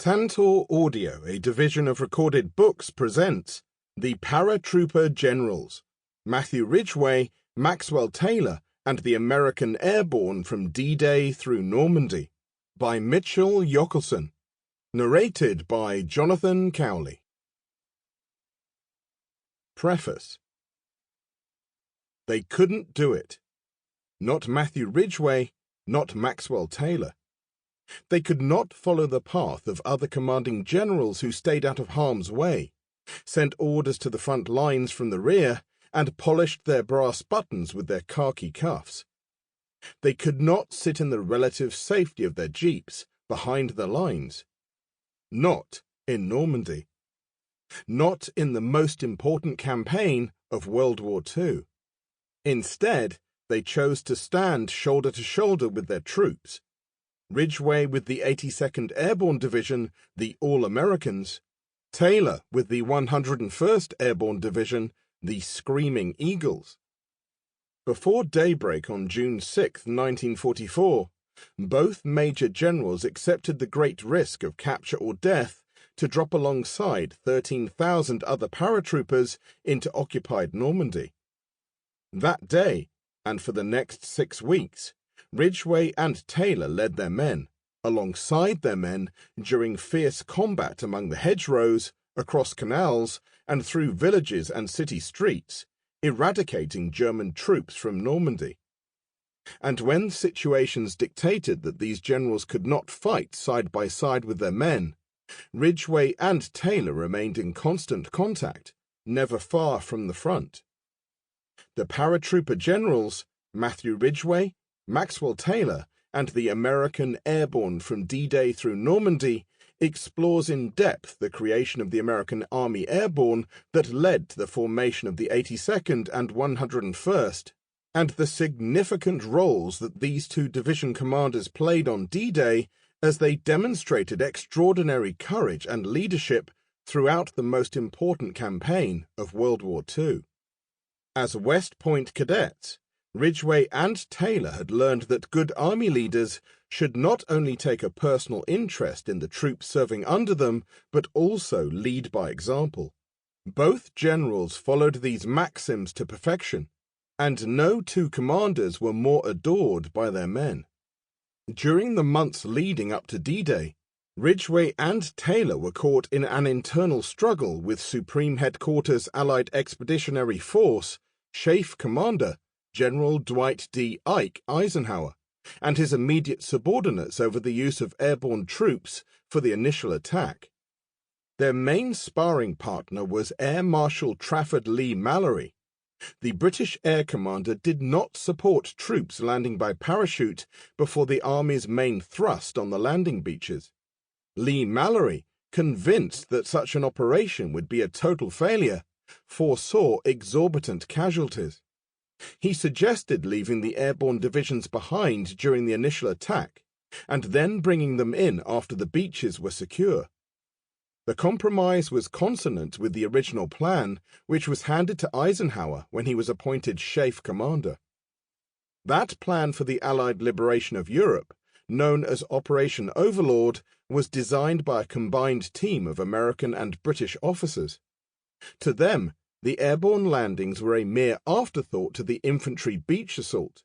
Tantor Audio, a division of recorded books, presents The Paratrooper Generals, Matthew Ridgway, Maxwell Taylor, and the American Airborne from D-Day through Normandy, by Mitchell Yockelson. Narrated by Jonathan Cowley. Preface. They couldn't do it. Not Matthew Ridgway, not Maxwell Taylor. They could not follow the path of other commanding generals who stayed out of harm's way, sent orders to the front lines from the rear, and polished their brass buttons with their khaki cuffs. They could not sit in the relative safety of their jeeps behind the lines. Not in Normandy. Not in the most important campaign of World War II. Instead, they chose to stand shoulder to shoulder with their troops. Ridgway with the 82nd Airborne Division, the All-Americans, Taylor with the 101st Airborne Division, the Screaming Eagles. Before daybreak on June 6, 1944, both major generals accepted the great risk of capture or death to drop alongside 13,000 other paratroopers into occupied Normandy. That day, and for the next 6 weeks, Ridgway and Taylor led their men, alongside their men, during fierce combat among the hedgerows, across canals, and through villages and city streets, eradicating German troops from Normandy. And when situations dictated that these generals could not fight side by side with their men, Ridgway and Taylor remained in constant contact, never far from the front. The Paratrooper Generals, Matthew Ridgway, Maxwell Taylor, and the American Airborne from D-Day through Normandy explores in depth the creation of the American Army Airborne that led to the formation of the 82nd and 101st, and the significant roles that these two division commanders played on D-Day as they demonstrated extraordinary courage and leadership throughout the most important campaign of World War II. As West Point cadets, Ridgway and Taylor had learned that good army leaders should not only take a personal interest in the troops serving under them, but also lead by example. Both generals followed these maxims to perfection, and no two commanders were more adored by their men. During the months leading up to D-Day, Ridgway and Taylor were caught in an internal struggle with Supreme Headquarters Allied Expeditionary Force, Chief Commander General Dwight D. Ike Eisenhower, and his immediate subordinates over the use of airborne troops for the initial attack. Their main sparring partner was Air Marshal Trafford Lee Mallory. The British Air Commander did not support troops landing by parachute before the Army's main thrust on the landing beaches. Lee Mallory, convinced that such an operation would be a total failure, foresaw exorbitant casualties. He suggested leaving the airborne divisions behind during the initial attack, and then bringing them in after the beaches were secure. The compromise was consonant with the original plan, which was handed to Eisenhower when he was appointed Chief Commander. That plan for the Allied liberation of Europe, known as Operation Overlord, was designed by a combined team of American and British officers. To them, the airborne landings were a mere afterthought to the infantry beach assault,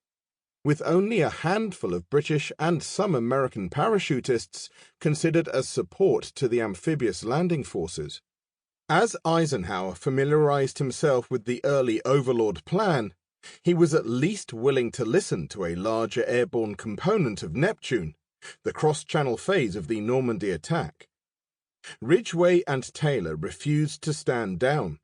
with only a handful of British and some American parachutists considered as support to the amphibious landing forces. As Eisenhower familiarized himself with the early Overlord plan, he was at least willing to listen to a larger airborne component of Neptune, the cross-channel phase of the Normandy attack. Ridgway and Taylor refused to stand down.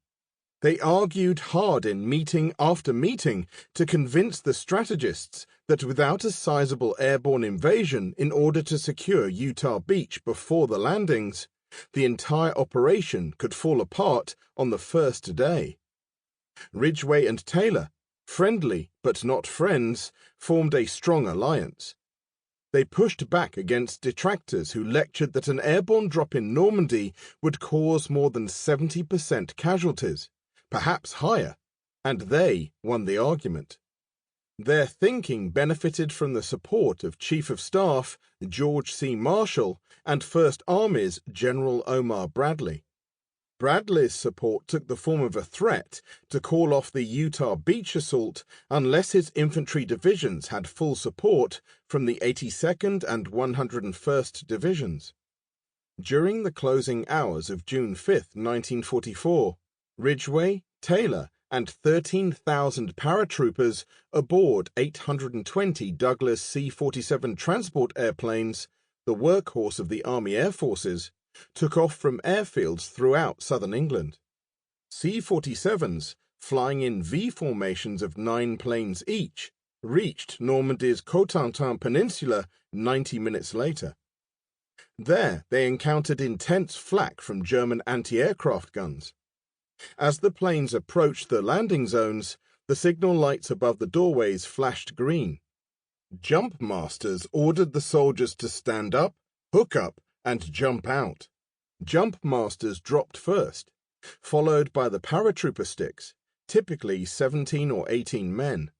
They argued hard in meeting after meeting to convince the strategists that without a sizable airborne invasion in order to secure Utah Beach before the landings, the entire operation could fall apart on the first day. Ridgway and Taylor, friendly but not friends, formed a strong alliance. They pushed back against detractors who lectured that an airborne drop in Normandy would cause more than 70% casualties, perhaps higher, and they won the argument. Their thinking benefited from the support of Chief of Staff George C. Marshall and First Army's General Omar Bradley. Bradley's support took the form of a threat to call off the Utah Beach assault unless his infantry divisions had full support from the 82nd and 101st Divisions. During the closing hours of June 5, 1944, Ridgway, Taylor, and 13,000 paratroopers aboard 820 Douglas C-47 transport airplanes, the workhorse of the Army Air Forces, took off from airfields throughout southern England. C-47s, flying in V formations of 9 planes each, reached Normandy's Cotentin Peninsula 90 minutes later. There they encountered intense flak from German anti-aircraft guns. As the planes approached the landing zones, the signal lights above the doorways flashed green. Jump masters ordered the soldiers to stand up, hook up, and jump out. Jump masters dropped first, followed by the paratrooper sticks, typically 17 or 18 men.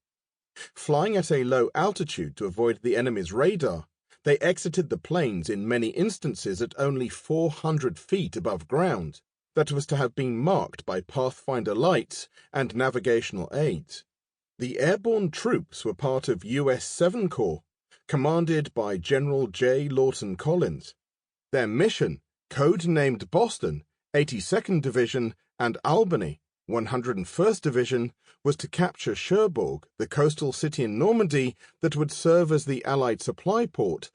Flying at a low altitude to avoid the enemy's radar, they exited the planes in many instances at only 400 feet above ground, that was to have been marked by pathfinder lights and navigational aids. The airborne troops were part of U.S. 7 Corps, commanded by General J. Lawton Collins. Their mission, code-named Boston, 82nd Division, and Albany, 101st Division, was to capture Cherbourg, the coastal city in Normandy that would serve as the Allied supply port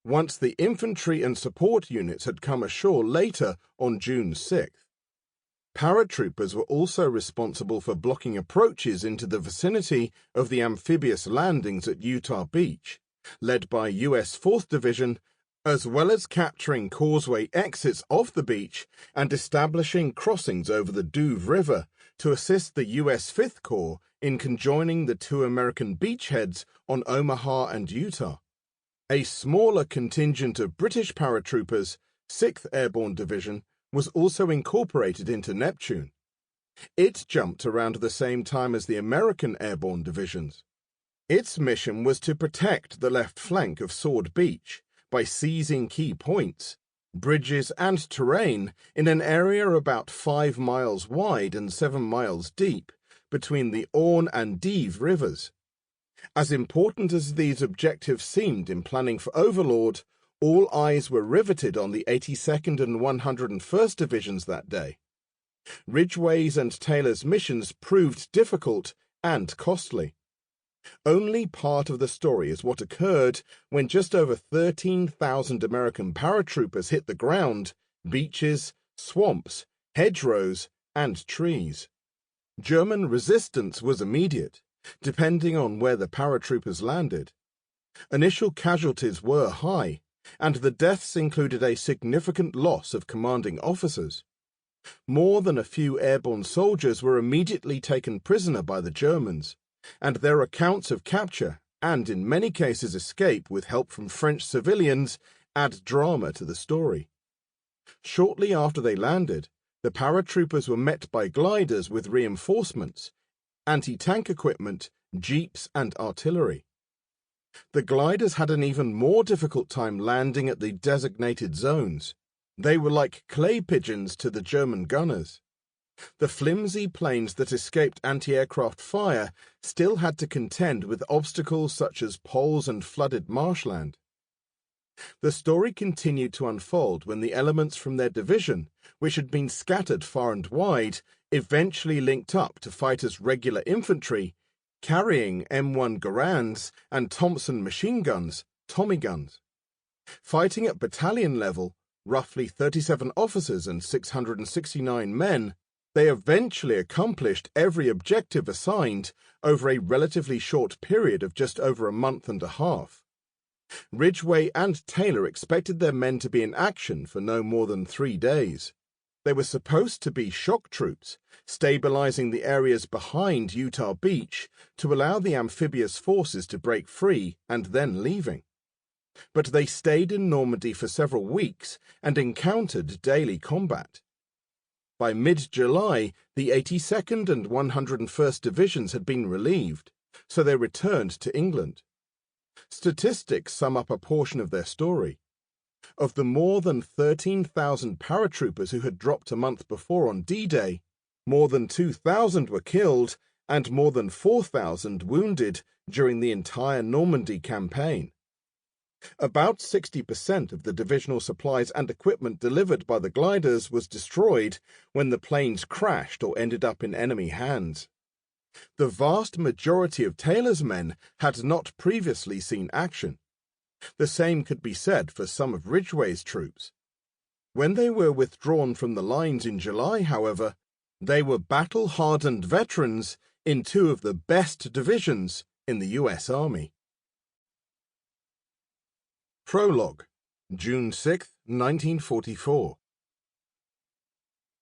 once the infantry and support units had come ashore later on June 6th. Paratroopers were also responsible for blocking approaches into the vicinity of the amphibious landings at Utah Beach, led by U.S. 4th Division, as well as capturing causeway exits off the beach and establishing crossings over the Douve River to assist the U.S. 5th Corps in conjoining the 2 American beachheads on Omaha and Utah. A smaller contingent of British paratroopers, 6th Airborne Division, was also incorporated into Neptune. It jumped around the same time as the American Airborne Divisions. Its mission was to protect the left flank of Sword Beach by seizing key points, bridges, and terrain in an area about 5 miles wide and 7 miles deep between the Orne and Dives rivers. As important as these objectives seemed in planning for Overlord, all eyes were riveted on the 82nd and 101st Divisions that day. Ridgway's and Taylor's missions proved difficult and costly. Only part of the story is what occurred when just over 13,000 American paratroopers hit the ground, beaches, swamps, hedgerows, and trees. German resistance was immediate, depending on where the paratroopers landed. Initial casualties were high, and the deaths included a significant loss of commanding officers. More than a few airborne soldiers were immediately taken prisoner by the Germans, and their accounts of capture, and in many cases escape with help from French civilians, add drama to the story. Shortly after they landed, the paratroopers were met by gliders with reinforcements, anti-tank equipment, jeeps, and artillery. The gliders had an even more difficult time landing at the designated zones. They were like clay pigeons to the German gunners. The flimsy planes that escaped anti-aircraft fire still had to contend with obstacles such as poles and flooded marshland. The story continued to unfold when the elements from their division, which had been scattered far and wide, eventually linked up to fight as regular infantry, carrying M1 Garands and Thompson machine guns, Tommy guns. Fighting at battalion level, roughly 37 officers and 669 men, they eventually accomplished every objective assigned over a relatively short period of just over a month and a half. Ridgway and Taylor expected their men to be in action for no more than 3 days. They were supposed to be shock troops, stabilizing the areas behind Utah Beach to allow the amphibious forces to break free and then leaving. But they stayed in Normandy for several weeks and encountered daily combat. By mid-July, the 82nd and 101st Divisions had been relieved. so they returned to England. Statistics sum up a portion of their story. Of the more than 13,000 paratroopers who had dropped a month before on D-Day, more than 2,000 were killed and more than 4,000 wounded during the entire Normandy campaign. About 60% of the divisional supplies and equipment delivered by the gliders was destroyed when the planes crashed or ended up in enemy hands. The vast majority of Taylor's men had not previously seen action. The same could be said for some of Ridgway's troops. When they were withdrawn from the lines in July, however, they were battle-hardened veterans in two of the best divisions in the U.S. Army. Prologue, June 6, 1944.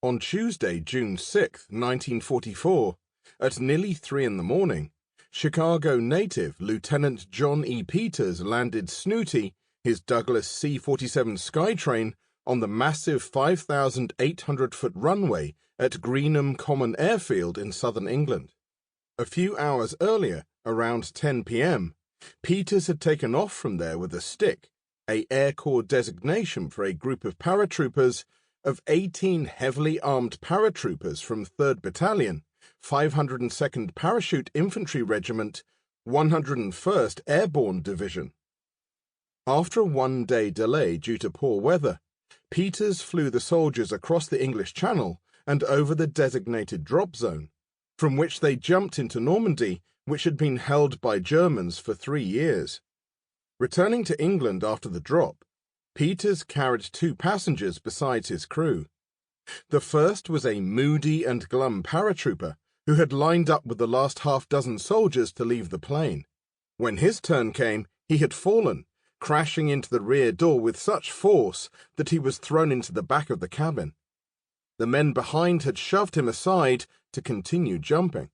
On Tuesday, June 6, 1944, at nearly 3 in the morning, Chicago native Lieutenant John E. Peters landed Snooty, his Douglas C-47 Skytrain, on the massive 5,800-foot runway at Greenham Common Airfield in southern England. A few hours earlier, around 10 p.m., Peters had taken off from there with a stick, a Air Corps designation for a group of paratroopers of 18 heavily armed paratroopers from 3rd Battalion, 502nd Parachute Infantry Regiment, 101st Airborne Division. After a one-day delay due to poor weather, Peters flew the soldiers across the English Channel and over the designated drop zone, from which they jumped into Normandy, which had been held by Germans for 3 years. Returning to England after the drop, Peters carried 2 passengers besides his crew. The first was a moody and glum paratrooper who had lined up with the last half-dozen soldiers to leave the plane. When his turn came, he had fallen, crashing into the rear door with such force that he was thrown into the back of the cabin. The men behind had shoved him aside to continue jumping.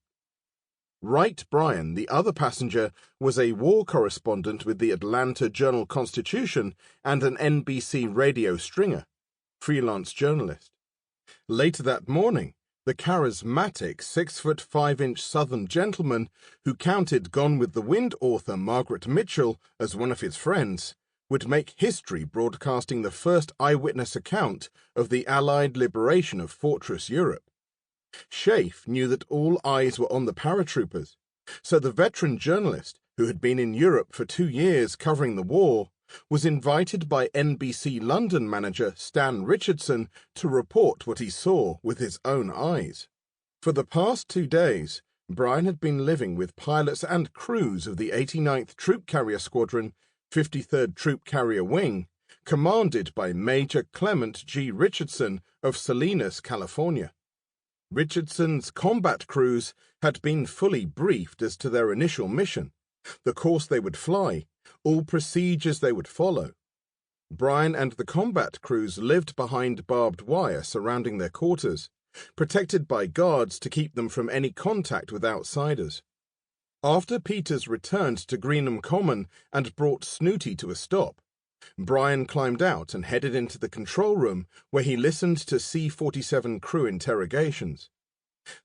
Wright Bryan, the other passenger, was a war correspondent with the Atlanta Journal-Constitution and an NBC radio stringer, freelance journalist. Later that morning, the charismatic 6'5" Southern gentleman who counted Gone with the Wind author Margaret Mitchell as one of his friends would make history broadcasting the first eyewitness account of the Allied liberation of Fortress Europe. Scaife knew that all eyes were on the paratroopers, so the veteran journalist, who had been in Europe for 2 years covering the war, was invited by NBC London manager Stan Richardson to report what he saw with his own eyes. For the past 2 days, Bryan had been living with pilots and crews of the 89th Troop Carrier Squadron, 53rd Troop Carrier Wing, commanded by Major Clement G. Richardson of Salinas, California. Richardson's combat crews had been fully briefed as to their initial mission, the course they would fly, all procedures they would follow. Bryan and the combat crews lived behind barbed wire surrounding their quarters, protected by guards to keep them from any contact with outsiders. After Peters returned to Greenham Common and brought Snooty to a stop, Bryan climbed out and headed into the control room where he listened to C-47 crew interrogations.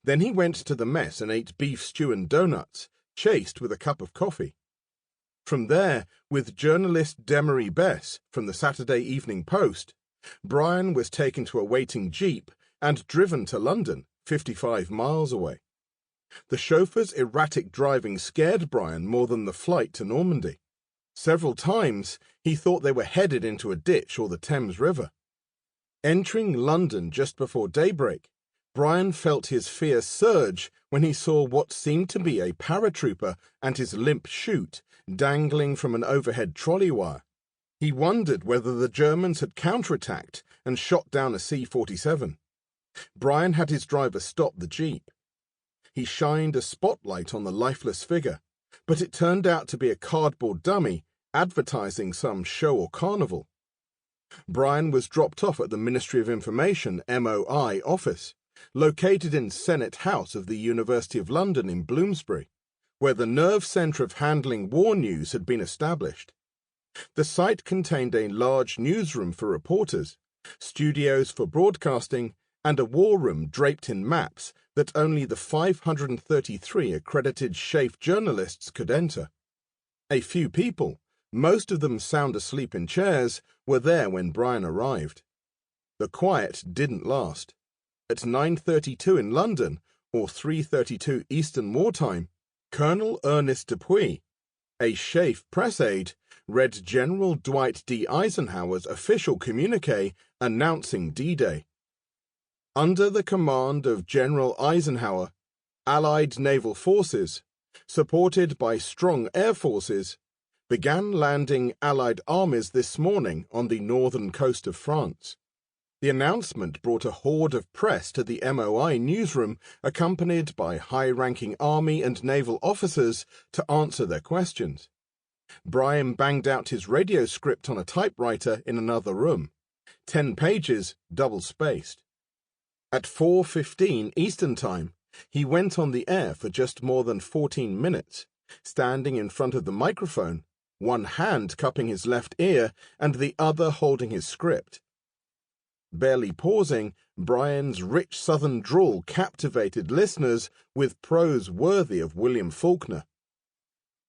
Then he went to the mess and ate beef stew and donuts, chased with a cup of coffee. From there, with journalist Demery Bess from the Saturday Evening Post, Bryan was taken to a waiting jeep and driven to London, 55 miles away. The chauffeur's erratic driving scared Bryan more than the flight to Normandy. Several times, he thought they were headed into a ditch or the Thames River. Entering London just before daybreak, Bryan felt his fear surge when he saw what seemed to be a paratrooper and his limp chute dangling from an overhead trolley wire. He wondered whether the Germans had counterattacked and shot down a C-47. Bryan had his driver stop the jeep. He shined a spotlight on the lifeless figure, but it turned out to be a cardboard dummy advertising some show or carnival. Bryan was dropped off at the Ministry of Information (MOI) office, located in Senate House of the University of London in Bloomsbury, where the nerve centre of handling war news had been established. The site contained a large newsroom for reporters, studios for broadcasting, and a war room draped in maps that only the 533 accredited SHAFE journalists could enter. A few people, most of them sound asleep in chairs, were there when Brian arrived. The quiet didn't last. At 9:32 in London, or 3:32 Eastern Wartime, Colonel Ernest Dupuy, a SHAFE press aide, read General Dwight D. Eisenhower's official communique announcing D-Day. Under the command of General Eisenhower, Allied naval forces, supported by strong air forces, began landing Allied armies this morning on the northern coast of France. The announcement brought a horde of press to the MOI newsroom, accompanied by high-ranking Army and naval officers to answer their questions. Brian banged out his radio script on a typewriter in another room. 10 pages, double-spaced. At 4:15 Eastern Time, he went on the air for just more than 14 minutes, standing in front of the microphone, one hand cupping his left ear and the other holding his script. Barely pausing, Brian's rich southern drawl captivated listeners with prose worthy of William Faulkner.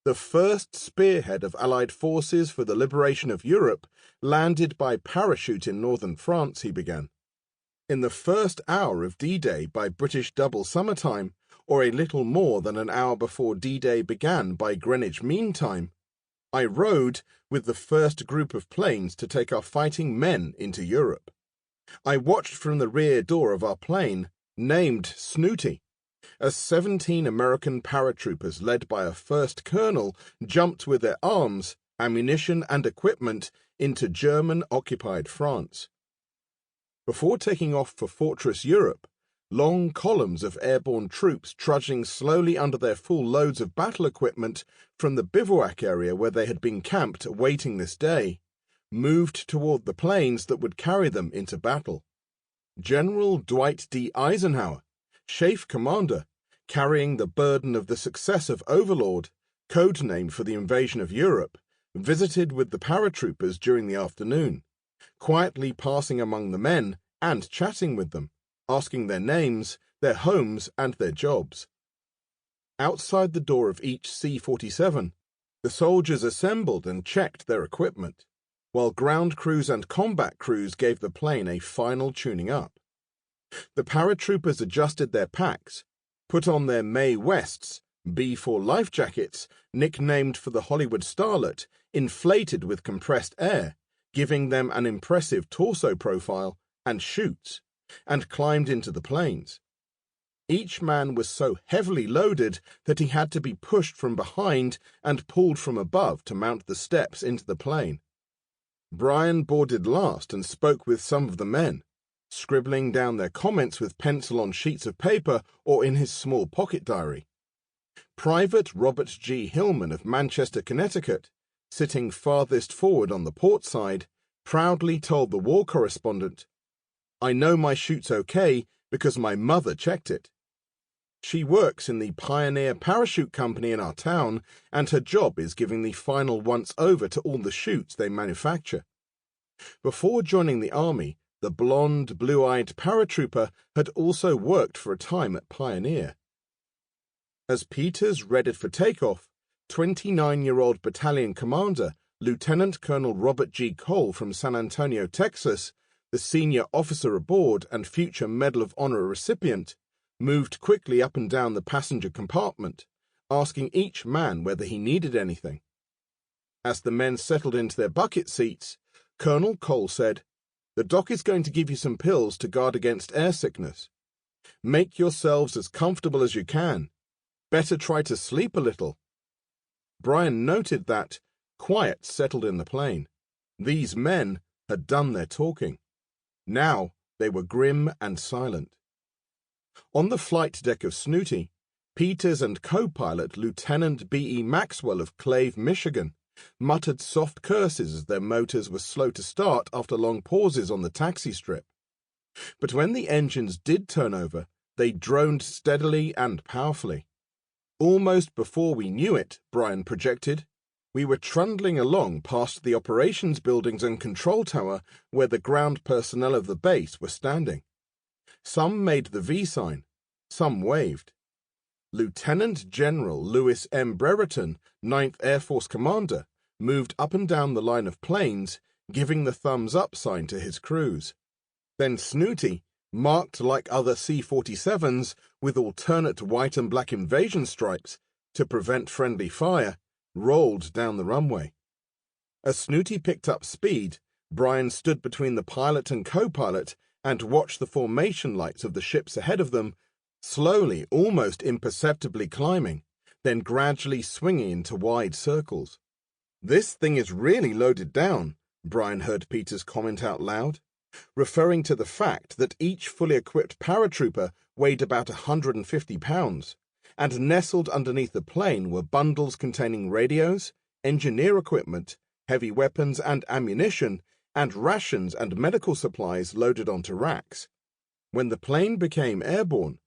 The first spearhead of Allied forces for the liberation of Europe landed by parachute in northern France, he began. In the first hour of D-Day by British double summertime, or a little more than an hour before D-Day began by Greenwich Mean Time, I rode with the first group of planes to take our fighting men into Europe. I watched from the rear door of our plane, named Snooty, as 17 American paratroopers led by a first colonel jumped with their arms, ammunition and equipment into German-occupied France. Before taking off for Fortress Europe, long columns of airborne troops trudging slowly under their full loads of battle equipment from the bivouac area where they had been camped awaiting this day, moved toward the planes that would carry them into battle. General Dwight D. Eisenhower, SHAFE commander, carrying the burden of the success of Overlord, code name for the invasion of Europe, visited with the paratroopers during the afternoon, quietly passing among the men and chatting with them, asking their names, their homes, and their jobs. Outside the door of each C-47, the soldiers assembled and checked their equipment, while ground crews and combat crews gave the plane a final tuning up. The paratroopers adjusted their packs, put on their Mae Wests, B-4 life jackets, nicknamed for the Hollywood starlet, inflated with compressed air, giving them an impressive torso profile, and chutes, and climbed into the planes. Each man was so heavily loaded that he had to be pushed from behind and pulled from above to mount the steps into the plane. Brian boarded last and spoke with some of the men, scribbling down their comments with pencil on sheets of paper or in his small pocket diary. Private Robert G. Hillman of Manchester, Connecticut, sitting farthest forward on the port side, proudly told the war correspondent, "I know my chute's okay because my mother checked it. She works in the Pioneer Parachute Company in our town, and her job is giving the final once-over to all the chutes they manufacture." Before joining the Army, the blonde, blue-eyed paratrooper had also worked for a time at Pioneer. As Peters readied for takeoff, 29-year-old battalion commander Lieutenant Colonel Robert G. Cole from San Antonio, Texas, the senior officer aboard and future Medal of Honor recipient, moved quickly up and down the passenger compartment, asking each man whether he needed anything. As the men settled into their bucket seats, Colonel Cole said, "The doc is going to give you some pills to guard against air sickness. Make yourselves as comfortable as you can. Better try to sleep a little." Brian noted that quiet settled in the plane. These men had done their talking. Now they were grim and silent. On the flight deck of Snooty, Peters and co-pilot Lieutenant B.E. Maxwell of Clave, Michigan, muttered soft curses as their motors were slow to start after long pauses on the taxi strip. But when the engines did turn over, they droned steadily and powerfully. Almost before we knew it, Brian projected, we were trundling along past the operations buildings and control tower where the ground personnel of the base were standing. Some made the V sign, some waved. Lieutenant General Lewis M. Brereton, 9th Air Force Commander, moved up and down the line of planes, giving the thumbs-up sign to his crews. Then Snooty, marked like other C-47s with alternate white and black invasion stripes to prevent friendly fire, rolled down the runway. As Snooty picked up speed, Brian stood between the pilot and co-pilot and watched the formation lights of the ships ahead of them, slowly, almost imperceptibly climbing, then gradually swinging into wide circles. "This thing is really loaded down," Brian heard Peters comment out loud, referring to the fact that each fully equipped paratrooper weighed about 150 pounds, and nestled underneath the plane were bundles containing radios, engineer equipment, heavy weapons and ammunition, and rations and medical supplies loaded onto racks. When the plane became airborne,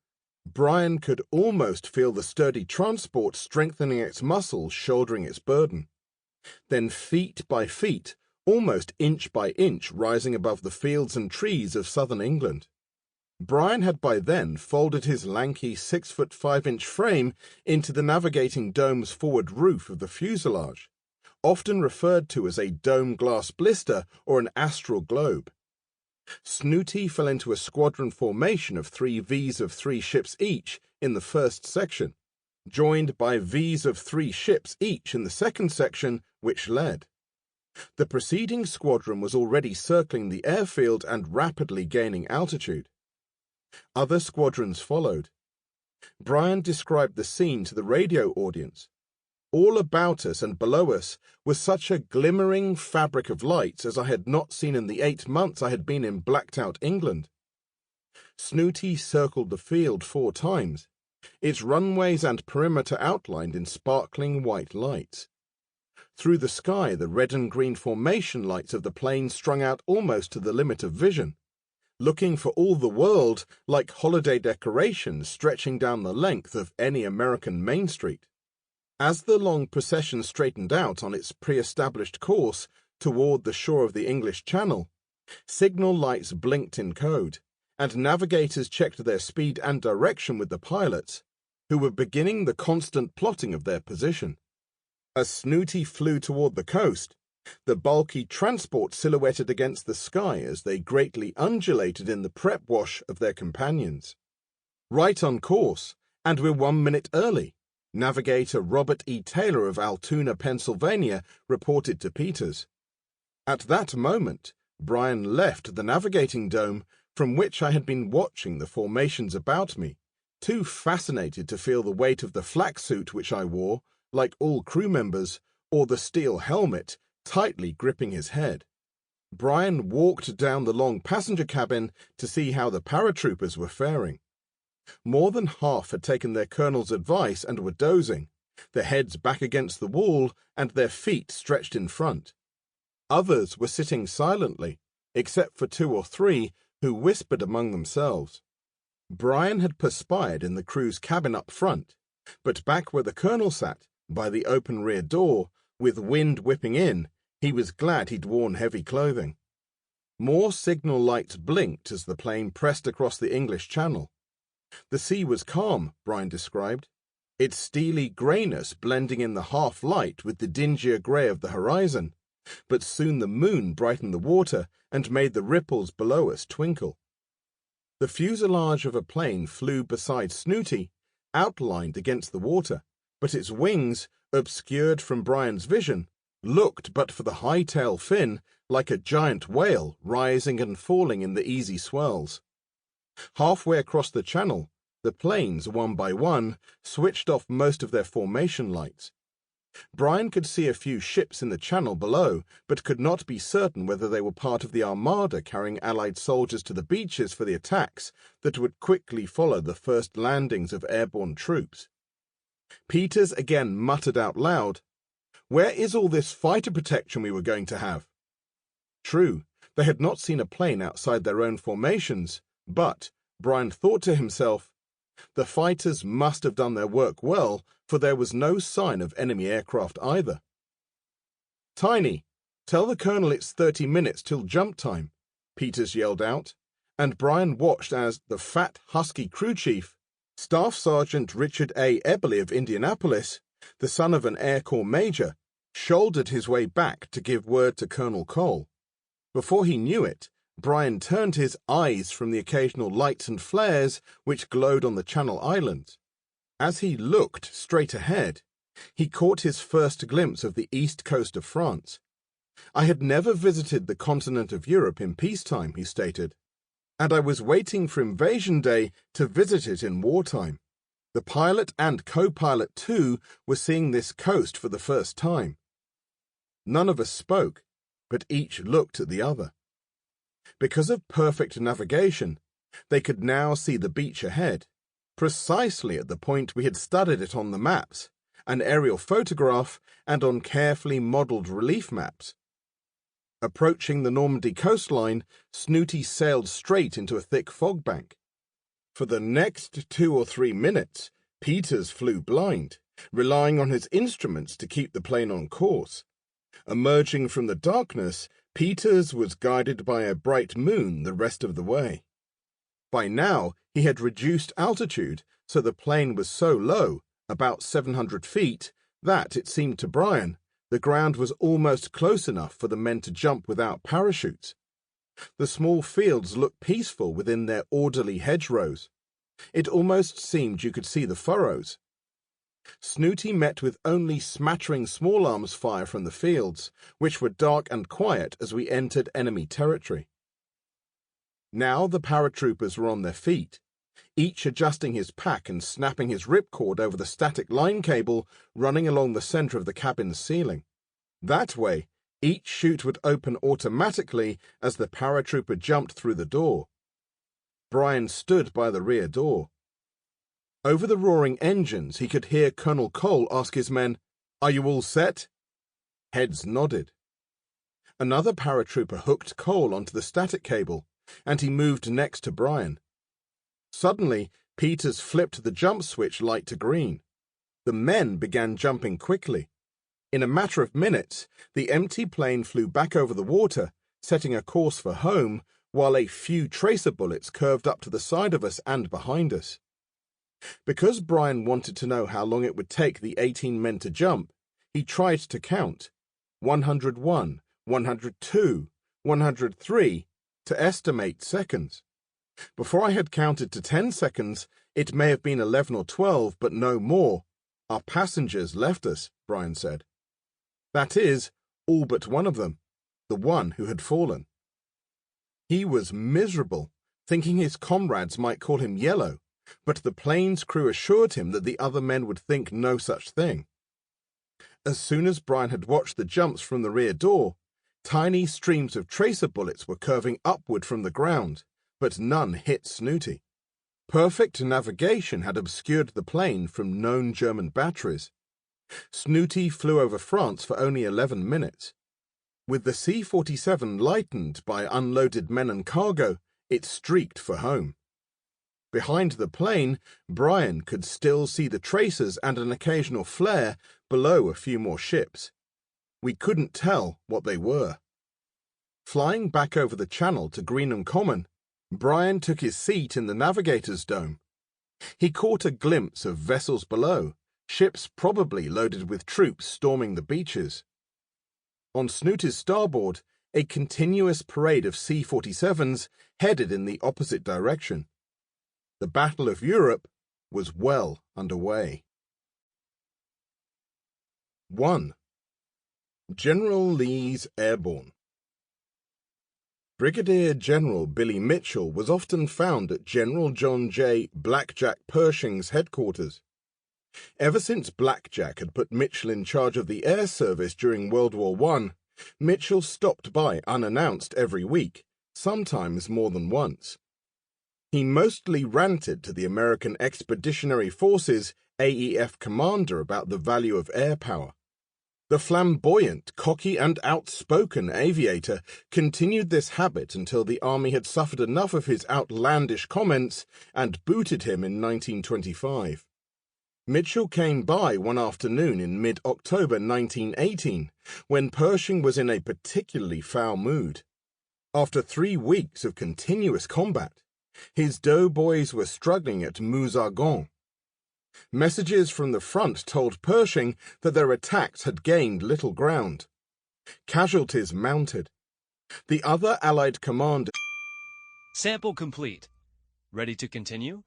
Brian could almost feel the sturdy transport strengthening its muscles, shouldering its burden. Then feet by feet, almost inch by inch, rising above the fields and trees of southern England. Brian had by then folded his lanky 6'5" frame into the navigating dome's forward roof of the fuselage, often referred to as a dome glass blister or an astral globe. Snooty fell into a squadron formation of 3 Vs of 3 ships each in the first section, joined by Vs of 3 ships each in the second section, which led. The preceding squadron was already circling the airfield and rapidly gaining altitude. Other squadrons followed. Brian described the scene to the radio audience. All about us and below us was such a glimmering fabric of lights as I had not seen in the 8 months I had been in blacked-out England. Snooty circled the field 4 times, its runways and perimeter outlined in sparkling white lights. Through the sky, the red and green formation lights of the plane strung out almost to the limit of vision, looking for all the world like holiday decorations stretching down the length of any American Main Street. As the long procession straightened out on its pre-established course toward the shore of the English Channel, signal lights blinked in code, and navigators checked their speed and direction with the pilots, who were beginning the constant plotting of their position. As Snooty flew toward the coast, the bulky transport silhouetted against the sky as they greatly undulated in the prep wash of their companions. "Right on course, and we're 1 minute early," Navigator Robert E. Taylor of Altoona, Pennsylvania, reported to Peters. At that moment, Brian left the navigating dome from which I had been watching the formations about me, too fascinated to feel the weight of the flak suit which I wore, like all crew members, or the steel helmet tightly gripping his head. Brian walked down the long passenger cabin to see how the paratroopers were faring. More than half had taken their colonel's advice and were dozing, their heads back against the wall and their feet stretched in front. Others were sitting silently, except for 2 or 3 who whispered among themselves. Brian had perspired in the crew's cabin up front, but back where the colonel sat, by the open rear door, with wind whipping in, he was glad he'd worn heavy clothing. More signal lights blinked as the plane pressed across the English Channel. The sea was calm, Brian described, its steely greyness blending in the half-light with the dingier grey of the horizon, but soon the moon brightened the water and made the ripples below us twinkle. The fuselage of a plane flew beside Snooty, outlined against the water, but its wings, obscured from Brian's vision, looked, but for the high-tail fin, like a giant whale rising and falling in the easy swells. Halfway across the channel, the planes, one by one, switched off most of their formation lights. Brian could see a few ships in the channel below, but could not be certain whether they were part of the armada carrying Allied soldiers to the beaches for the attacks that would quickly follow the first landings of airborne troops. Peters again muttered out loud, "Where is all this fighter protection we were going to have?" True, they had not seen a plane outside their own formations, but, Brian thought to himself, the fighters must have done their work well, for there was no sign of enemy aircraft either. "Tiny, tell the colonel it's 30 minutes till jump time," Peters yelled out, and Brian watched as the fat, husky crew chief, Staff Sergeant Richard A. Eberly of Indianapolis, the son of an Air Corps major, shouldered his way back to give word to Colonel Cole. Before he knew it, Brian turned his eyes from the occasional lights and flares which glowed on the Channel Islands. As he looked straight ahead, he caught his first glimpse of the east coast of France. "I had never visited the continent of Europe in peacetime," he stated, "and I was waiting for Invasion Day to visit it in wartime. The pilot and co-pilot, too, were seeing this coast for the first time." None of us spoke, but each looked at the other. Because of perfect navigation, they could now see the beach ahead, precisely at the point we had studied it on the maps, an aerial photograph, and on carefully modelled relief maps. Approaching the Normandy coastline, Snooty sailed straight into a thick fog bank. For the next 2 or 3 minutes, Peters flew blind, relying on his instruments to keep the plane on course. Emerging from the darkness, Peters was guided by a bright moon the rest of the way. By now, he had reduced altitude, so the plane was so low, about 700 feet, that, it seemed to Brian, the ground was almost close enough for the men to jump without parachutes. The small fields looked peaceful within their orderly hedgerows. It almost seemed you could see the furrows. Snooty met with only smattering small arms fire from the fields, which were dark and quiet as we entered enemy territory. Now the paratroopers were on their feet, each adjusting his pack and snapping his ripcord over the static line cable running along the center of the cabin's ceiling. That way, each chute would open automatically as the paratrooper jumped through the door. Brian stood by the rear door. Over the roaring engines, he could hear Colonel Cole ask his men, "Are you all set?" Heads nodded. Another paratrooper hooked Cole onto the static cable, and he moved next to Brian. Suddenly, Peters flipped the jump switch light to green. The men began jumping quickly. In a matter of minutes, the empty plane flew back over the water, setting a course for home, while a few tracer bullets curved up to the side of us and behind us. Because Brian wanted to know how long it would take the 18 men to jump, he tried to count 101, 102, 103 to estimate seconds. Before I had counted to 10 seconds, it may have been 11 or 12, but no more. Our passengers left us, Brian said. That is, all but one of them, the one who had fallen. He was miserable, thinking his comrades might call him yellow, but the plane's crew assured him that the other men would think no such thing. As soon as Brian had watched the jumps from the rear door, tiny streams of tracer bullets were curving upward from the ground, but none hit Snooty. Perfect navigation had obscured the plane from known German batteries. Snooty flew over France for only 11 minutes. With the C-47 lightened by unloaded men and cargo, it streaked for home. Behind the plane, Brian could still see the tracers and an occasional flare below a few more ships. We couldn't tell what they were. Flying back over the channel to Greenham Common, Brian took his seat in the navigator's dome. He caught a glimpse of vessels below, ships probably loaded with troops storming the beaches. On Snooty's starboard, a continuous parade of C-47s headed in the opposite direction. The Battle of Europe was well underway. 1. General Lee's Airborne. Brigadier General Billy Mitchell was often found at General John J. Blackjack Pershing's headquarters. Ever since Blackjack had put Mitchell in charge of the air service during World War I, Mitchell stopped by unannounced every week, sometimes more than once. He mostly ranted to the American Expeditionary Forces AEF commander about the value of air power. The flamboyant, cocky, and outspoken aviator continued this habit until the Army had suffered enough of his outlandish comments and booted him in 1925. Mitchell came by one afternoon in mid-October 1918, when Pershing was in a particularly foul mood. After 3 weeks of continuous combat, his doughboys were struggling at Mouzargon. Messages from the front told Pershing that their attacks had gained little ground. Casualties mounted. The other Allied commanders... Sample complete. Ready to continue?